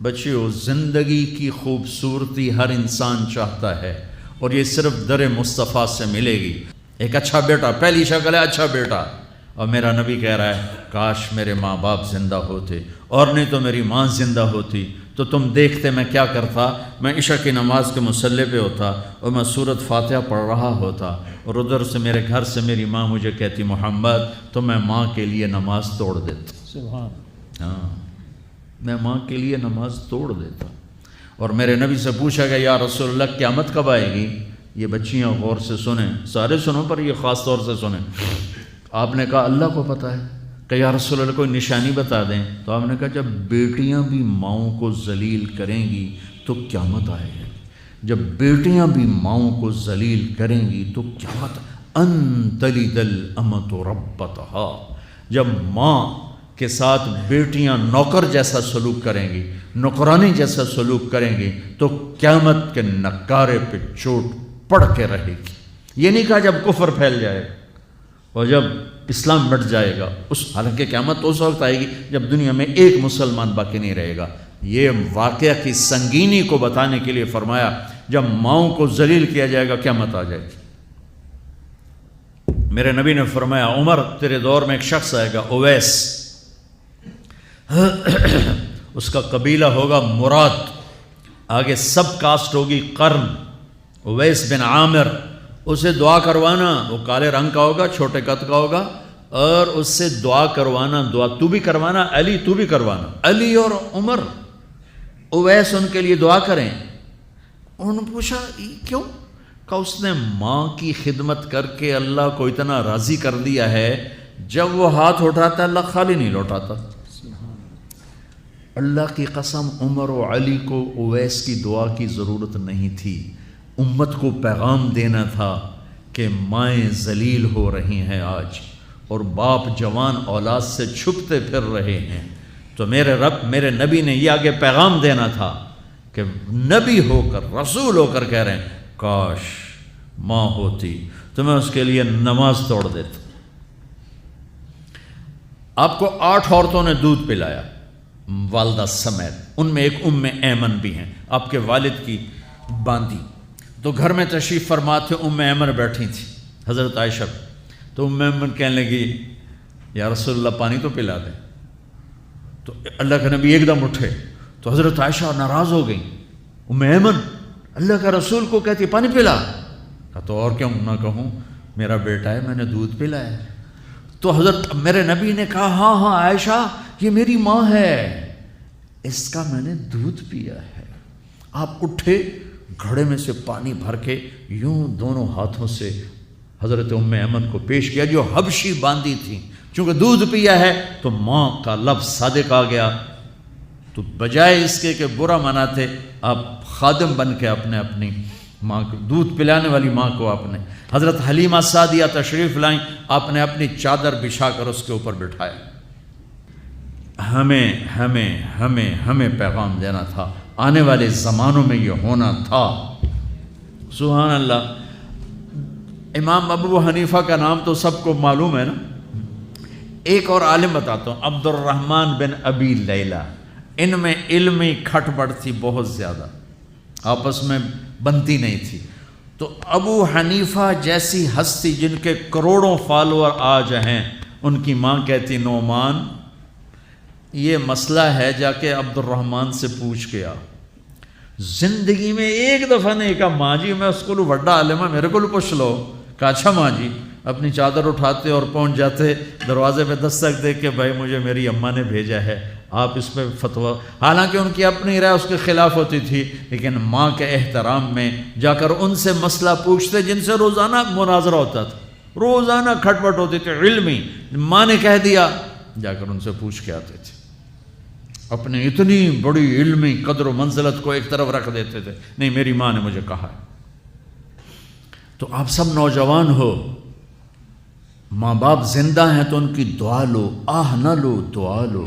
بچوں زندگی کی خوبصورتی ہر انسان چاہتا ہے، اور یہ صرف در مصطفیٰ سے ملے گی۔ ایک اچھا بیٹا، پہلی شکل ہے اچھا بیٹا، اور میرا نبی کہہ رہا ہے کاش میرے ماں باپ زندہ ہوتے، اور نہیں تو میری ماں زندہ ہوتی تو تم دیکھتے میں کیا کرتا۔ میں عشاء کی نماز کے مصلی پہ ہوتا اور میں سورۃ فاتحہ پڑھ رہا ہوتا، اور ادھر سے میرے گھر سے میری ماں مجھے کہتی محمد، تو میں ماں کے لیے نماز توڑ دیتا۔ سبحان۔ ہاں، میں ماں کے لیے نماز توڑ دیتا۔ اور میرے نبی سے پوچھا گیا یا رسول اللہ قیامت کب آئے گی؟ یہ بچیاں غور سے سنیں، سارے سنو پر یہ خاص طور سے سنیں۔ آپ نے کہا اللہ کو پتہ ہے، کہ یا رسول اللہ کوئی نشانی بتا دیں۔ تو آپ نے کہا جب بیٹیاں بھی ماؤں کو ذلیل کریں گی تو قیامت آئے گی۔ جب بیٹیاں بھی ماؤں کو ذلیل کریں گی تو قیامت، ان تلد الامۃ ربتہا، جب ماں کے ساتھ بیٹیاں نوکر جیسا سلوک کریں گی، نوکرانی جیسا سلوک کریں گی تو قیامت کے نکارے پہ چوٹ پڑ کے رہے گی۔ یہ نہیں کہا جب کفر پھیل جائے گا اور جب اسلام مٹ جائے گا، حالانکہ قیامت اس وقت آئے گی جب دنیا میں ایک مسلمان باقی نہیں رہے گا۔ یہ واقعہ کی سنگینی کو بتانے کے لیے فرمایا جب ماؤں کو ذلیل کیا جائے گا قیامت آ جائے گی۔ میرے نبی نے فرمایا عمر تیرے دور میں ایک شخص آئے گا، اویس، اس کا قبیلہ ہوگا مراد، آگے سب کاسٹ ہوگی قرن، اویس بن عامر، اسے دعا کروانا، وہ کالے رنگ کا ہوگا، چھوٹے قد کا ہوگا، اور اس سے دعا کروانا، دعا تو بھی کروانا، علی تو بھی کروانا، علی اور عمر، اویس ان کے لیے دعا کریں۔ انہوں نے پوچھا کیوں؟ کہ اس نے ماں کی خدمت کر کے اللہ کو اتنا راضی کر دیا ہے، جب وہ ہاتھ اٹھاتا اللہ خالی نہیں لوٹاتا۔ اللہ کی قسم عمر و علی کو اویس کی دعا کی ضرورت نہیں تھی، امت کو پیغام دینا تھا کہ مائیں ذلیل ہو رہی ہیں آج، اور باپ جوان اولاد سے چھپتے پھر رہے ہیں، تو میرے رب میرے نبی نے یہ آگے پیغام دینا تھا کہ نبی ہو کر رسول ہو کر کہہ رہے ہیں کاش ماں ہوتی تو میں اس کے لیے نماز توڑ دیتا۔ آپ کو 8 عورتوں نے دودھ پلایا والدہ سمیت، ان میں ایک ایمن بھی ہیں، آپ کے والد کی باندی۔ تو گھر میں تشریف فرما تھے، ایمن بیٹھی تھی حضرت عائشہ، تو ایمن کہنے لگی یا رسول اللہ پانی تو پلا دیں۔ تو اللہ کے نبی ایک دم اٹھے، تو حضرت عائشہ ناراض ہو گئی، ایمن اللہ کا رسول کو کہتی پانی پلا، تو اور کیوں نہ کہوں، میرا بیٹا ہے، میں نے دودھ پلایا ہے۔ تو حضرت میرے نبی نے کہا ہاں عائشہ یہ میری ماں ہے، اس کا میں نے دودھ پیا ہے۔ آپ اٹھے، گھڑے میں سے پانی بھر کے یوں دونوں ہاتھوں سے حضرت ایمن کو پیش کیا، جو حبشی باندی تھی، چونکہ دودھ پیا ہے تو ماں کا لفظ صادق آ گیا، تو بجائے اس کے کہ برا مناتے، آپ خادم بن کے اپنی ماں کو دودھ پلانے والی ماں کو آپ نے، حضرت حلیمہ سعدیہ تشریف لائیں، آپ نے اپنی چادر بچھا کر اس کے اوپر بٹھایا۔ ہمیں پیغام دینا تھا، آنے والے زمانوں میں یہ ہونا تھا۔ سبحان اللہ۔ امام ابو حنیفہ کا نام تو سب کو معلوم ہے نا، ایک اور عالم بتاتا ہوں، عبد الرحمن بن ابی لیلہ، ان میں علمی کھٹ بڑھ تھی بہت زیادہ، آپس میں بنتی نہیں تھی۔ تو ابو حنیفہ جیسی ہستی جن کے کروڑوں فالوور آج ہیں، ان کی ماں کہتی نعمان یہ مسئلہ ہے، جا کے عبد الرحمن سے پوچھ کے آ۔ زندگی میں ایک دفعہ نہیں کہا ماں جی میں اس کو بڑا عالم ہے میرے کو پوچھ لو، کہا اچھا ماں جی، اپنی چادر اٹھاتے اور پہنچ جاتے دروازے پہ دستک دے کے بھائی مجھے میری اماں نے بھیجا ہے، آپ اس پہ فتویٰ، حالانکہ ان کی اپنی رائے اس کے خلاف ہوتی تھی، لیکن ماں کے احترام میں جا کر ان سے مسئلہ پوچھتے جن سے روزانہ مناظرہ ہوتا تھا، روزانہ کھٹ پٹ ہوتی تھی علمی، ماں نے کہہ دیا جا کر ان سے پوچھ کے آتے تھے، اپنی اتنی بڑی علمی قدر و منزلت کو ایک طرف رکھ دیتے تھے، نہیں میری ماں نے مجھے کہا ہے۔ تو آپ سب نوجوان ہو، ماں باپ زندہ ہیں تو ان کی دعا لو، آہ نہ لو، دعا لو۔